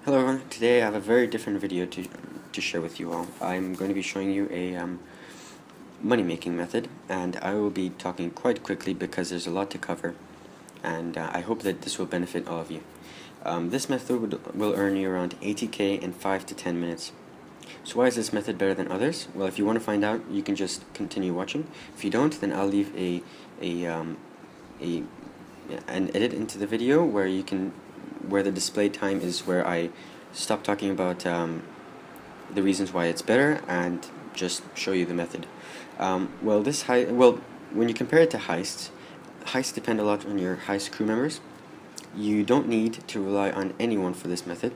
Hello everyone, today I have a very different video to share with you all. I'm going to be showing you a money making method, and I will be talking quite quickly because there's a lot to cover, and I hope that this will benefit all of you. This method will earn you around 80k in 5 to 10 minutes. So why is this method better than others? Well, if you want to find out, you can just continue watching. If you don't, then I'll leave an edit into the video where the display time is where I stop talking about the reasons why it's better and just show you the method. When you compare it to heists depend a lot on your heist crew members. You don't need to rely on anyone for this method.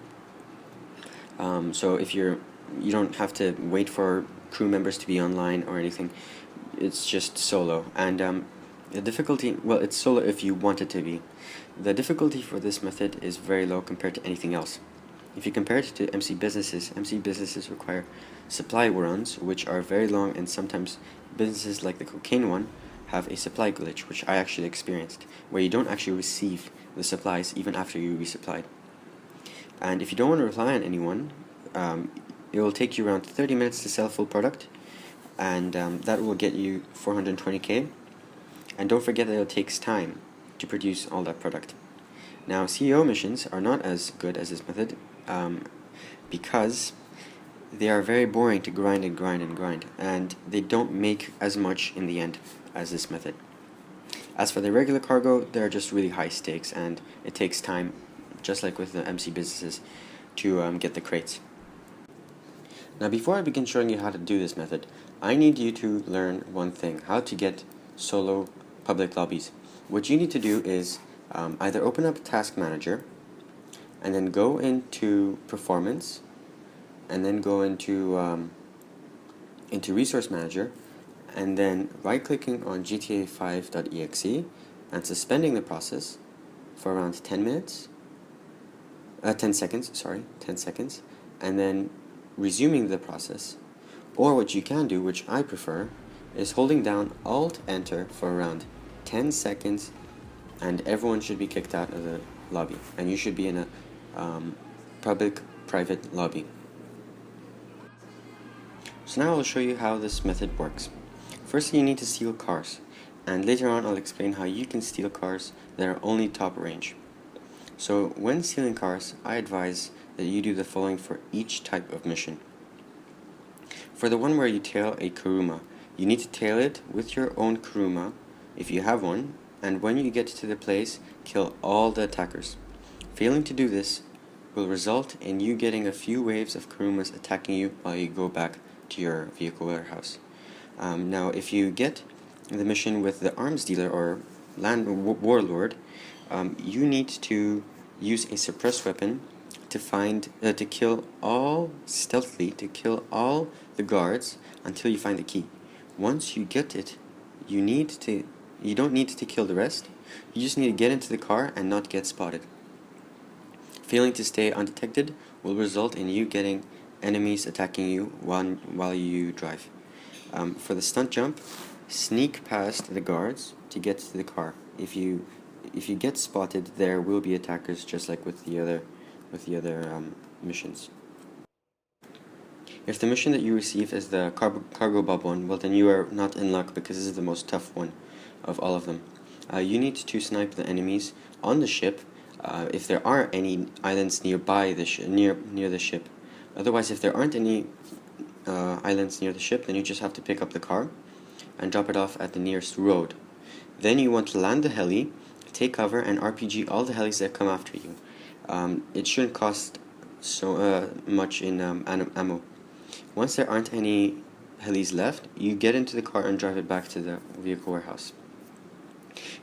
So if you don't have to wait for crew members to be online or anything. It's just solo, and the difficulty, well, it's solo if you want it to be. The difficulty for this method is very low compared to anything else. If you compare it to MC businesses require supply runs, which are very long, and sometimes businesses like the cocaine one have a supply glitch, which I actually experienced, where you don't actually receive the supplies even after you resupplied. And if you don't want to rely on anyone, it will take you around 30 minutes to sell full product, and that will get you 420k. And don't forget that it takes time to produce all that product. Now, CEO missions are not as good as this method because they are very boring to grind, and they don't make as much in the end as this method. As for the regular cargo, they're just really high stakes, and it takes time, just like with the MC businesses, to get the crates. Now, before I begin showing you how to do this method, I need you to learn one thing: how to get solo public lobbies. What you need to do is either open up Task Manager and then go into Performance, and then go into Resource Manager, and then right-clicking on GTA5.exe and suspending the process for around 10 seconds, and then resuming the process. Or what you can do, which I prefer, is holding down Alt-Enter for around 10 seconds, and everyone should be kicked out of the lobby, and you should be in a public-private lobby. So now I'll show you how this method works. First, you need to steal cars, and later on I'll explain how you can steal cars that are only top range. So when stealing cars, I advise that you do the following for each type of mission. For the one where you tail a Kuruma, you need to tail it with your own Kuruma, if you have one, and when you get to the place, kill all the attackers. Failing to do this will result in you getting a few waves of Kurumas attacking you while you go back to your vehicle warehouse. Now, if you get the mission with the arms dealer or warlord, you need to use a suppressed weapon to kill all the guards until you find the key. Once you get it, you don't need to kill the rest. You just need to get into the car and not get spotted. Failing to stay undetected will result in you getting enemies attacking you while you drive. For the stunt jump, sneak past the guards to get to the car. If you get spotted, there will be attackers, just like with the other missions. If the mission that you receive is the cargo bob one, well, then you are not in luck, because this is the most tough one of all of them. You need to snipe the enemies on the ship if there are any islands nearby near the ship. Otherwise, if there aren't any islands near the ship, then you just have to pick up the car and drop it off at the nearest road. Then you want to land the heli, take cover, and RPG all the helis that come after you. It shouldn't cost so much in ammo. Once there aren't any helis left, you get into the car and drive it back to the vehicle warehouse.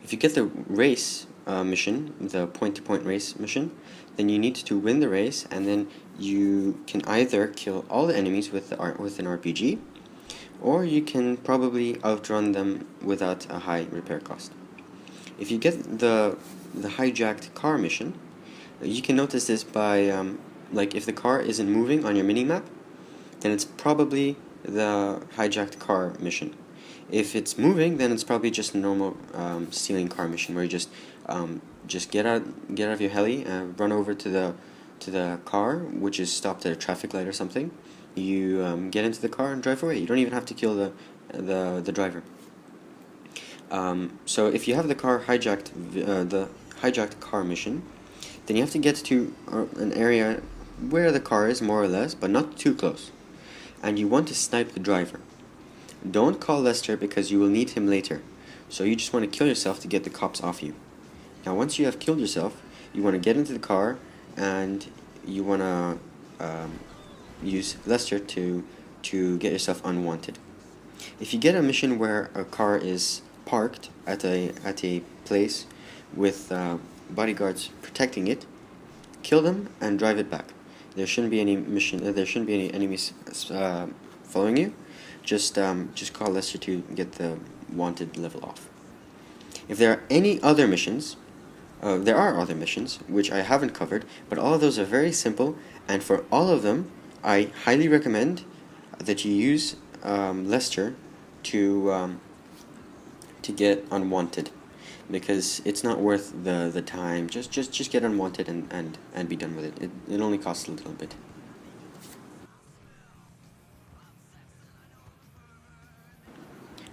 If you get the race mission, the point-to-point race mission, then you need to win the race, and then you can either kill all the enemies with an RPG, or you can probably outrun them without a high repair cost. If you get the hijacked car mission, you can notice this by like if the car isn't moving on your minimap, then it's probably the hijacked car mission. If it's moving, then it's probably just a normal stealing car mission, where you just get out of your heli, run over to the car, which is stopped at a traffic light or something. You get into the car and drive away. You don't even have to kill the driver. So if you have the car hijacked, the hijacked car mission, then you have to get to an area where the car is, more or less, but not too close. And you want to snipe the driver. Don't call Lester because you will need him later. So you just want to kill yourself to get the cops off you. Now once you have killed yourself, you want to get into the car and you want to use Lester to get yourself unwanted. If you get a mission where a car is parked at a place with bodyguards protecting it, kill them and drive it back. There shouldn't be any there shouldn't be any enemies following you. Just call Lester to get the wanted level off. If there are any other missions, there are other missions which I haven't covered, but all of those are very simple, and for all of them I highly recommend that you use Lester to get unwanted, because it's not worth the time. Just get unwanted and be done with it. It only costs a little bit.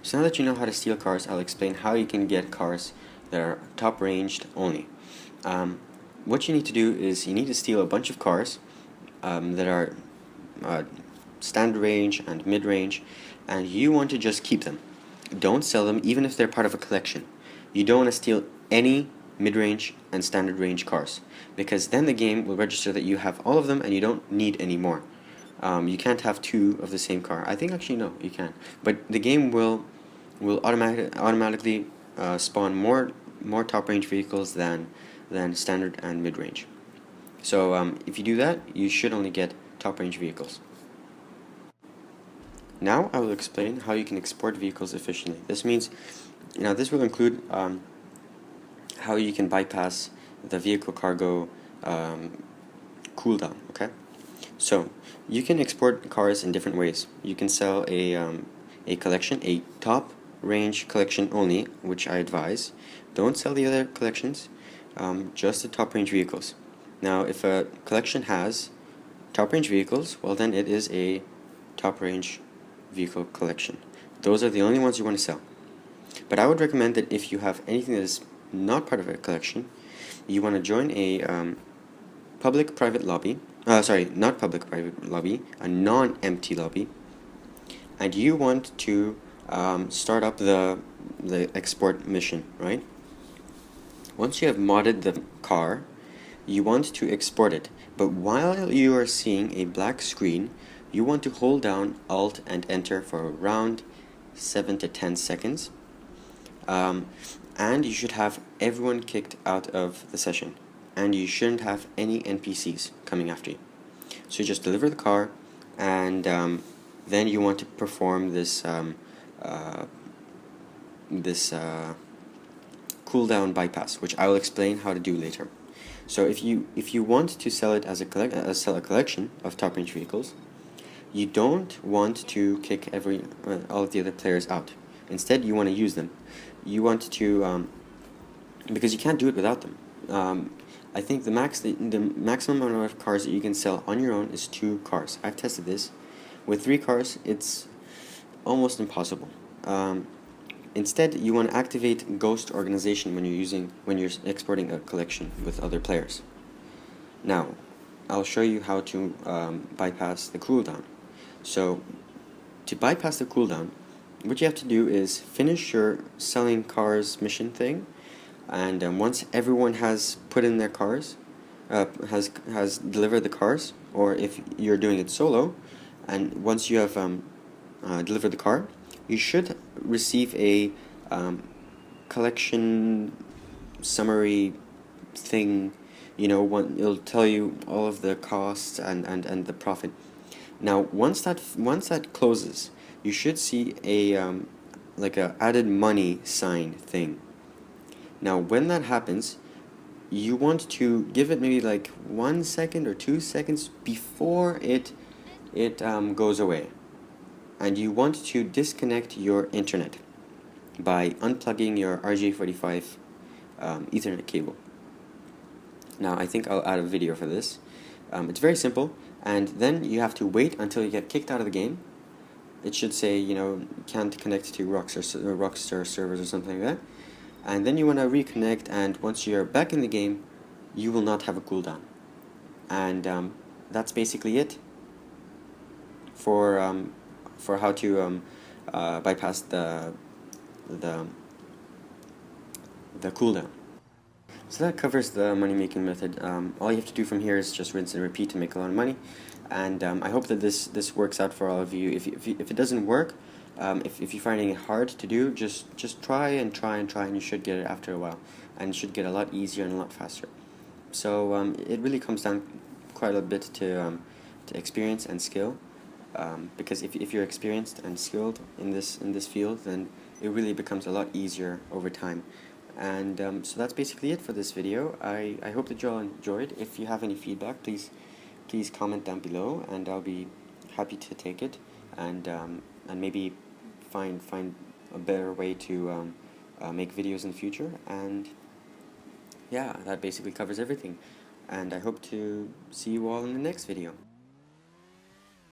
So now that you know how to steal cars, I'll explain how you can get cars that are top ranged only. What you need to do is you need to steal a bunch of cars that are standard range and mid range, and you want to just keep them. Don't sell them, even if they're part of a collection. You don't want to steal any mid-range and standard range cars, because then the game will register that you have all of them and you don't need any more. You can't have two of the same car. I think actually no, you can. But the game will automatically spawn more top range vehicles than standard and mid range. So if you do that, you should only get top range vehicles. Now I will explain how you can export vehicles efficiently. This means, this will include how you can bypass the vehicle cargo cooldown. Okay, so you can export cars in different ways. You can sell a collection, a top range collection only, which I advise. Don't sell the other collections, just the top range vehicles. Now, if a collection has top range vehicles, well then it is a top range vehicle collection. Those are the only ones you want to sell. But I would recommend that if you have anything that is not part of a collection, you want to join a public-private lobby. Not public-private lobby, a non-empty lobby, and you want to start up the export mission, right? Once you have modded the car, you want to export it, but while you are seeing a black screen, you want to hold down Alt and Enter for around 7 to 10 seconds, and you should have everyone kicked out of the session, and you shouldn't have any NPCs coming after you. So you just deliver the car, and then you want to perform this cooldown bypass, which I will explain how to do later. So if you want to sell it as a collection of top range vehicles, you don't want to kick all of the other players out. Instead, you want to use them. You want to because you can't do it without them. I think the maximum amount of cars that you can sell on your own is 2 cars. I've tested this. With 3 cars, it's almost impossible. Instead, you want to activate Ghost Organization when you're exporting a collection with other players. Now, I'll show you how to bypass the cooldown. So, to bypass the cooldown, what you have to do is finish your selling cars mission thing, and once everyone has put in their cars, has delivered the cars, or if you're doing it solo, and once you have delivered the car, you should receive a collection summary thing. It'll tell you all of the costs and the profit. Now, once that closes, you should see a like a added money sign thing. Now, when that happens, you want to give it maybe like 1 second or 2 seconds before it goes away, and you want to disconnect your internet by unplugging your RJ45 Ethernet cable. Now, I think I'll add a video for this. It's very simple, and then you have to wait until you get kicked out of the game. It should say, you know, can't connect to Rockstar servers or something like that. And then you want to reconnect, and once you're back in the game, you will not have a cooldown. And that's basically it for how to bypass the cooldown. So that covers the money making method. All you have to do from here is just rinse and repeat to make a lot of money. And I hope that this works out for all of you. If it doesn't work, if you're finding it hard to do, just try and try and try, and you should get it after a while, and it should get a lot easier and a lot faster. So it really comes down quite a bit to experience and skill. Because if you're experienced and skilled in this field, then it really becomes a lot easier over time. And so that's basically it for this video. I hope that you all enjoyed. If you have any feedback, please comment down below, and I'll be happy to take it, and maybe find a better way to make videos in the future. And yeah, that basically covers everything, and I hope to see you all in the next video.